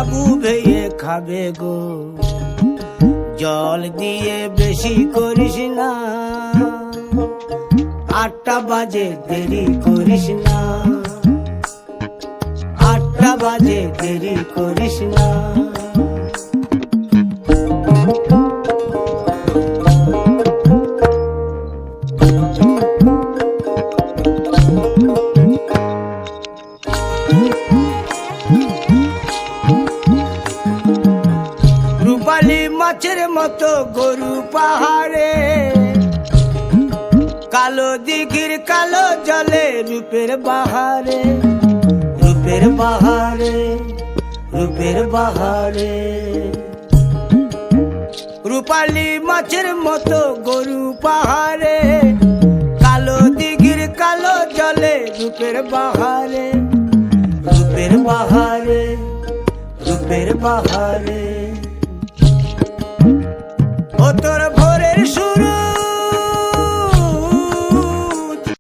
বাবু ভেয়ে খাবে গো, জল দিয়ে বেশি করিস না, 8টা বাজে দেরি করিস না, 8টা বাজে দেরি করিস না। রূপালী মাছের মতো গরু পাহাড়ে, কালো দিঘির কালো জলে রূপের বাহারে, রূপের বাহারে, রূপের বাহারে। রূপালী মাছের মতো গরু পাহাড়ে, কালো দিঘির কালো জলে রূপের বাহারে, রূপের বাহারে, রূপের বাহারে। ও তোর ভোরের শুরু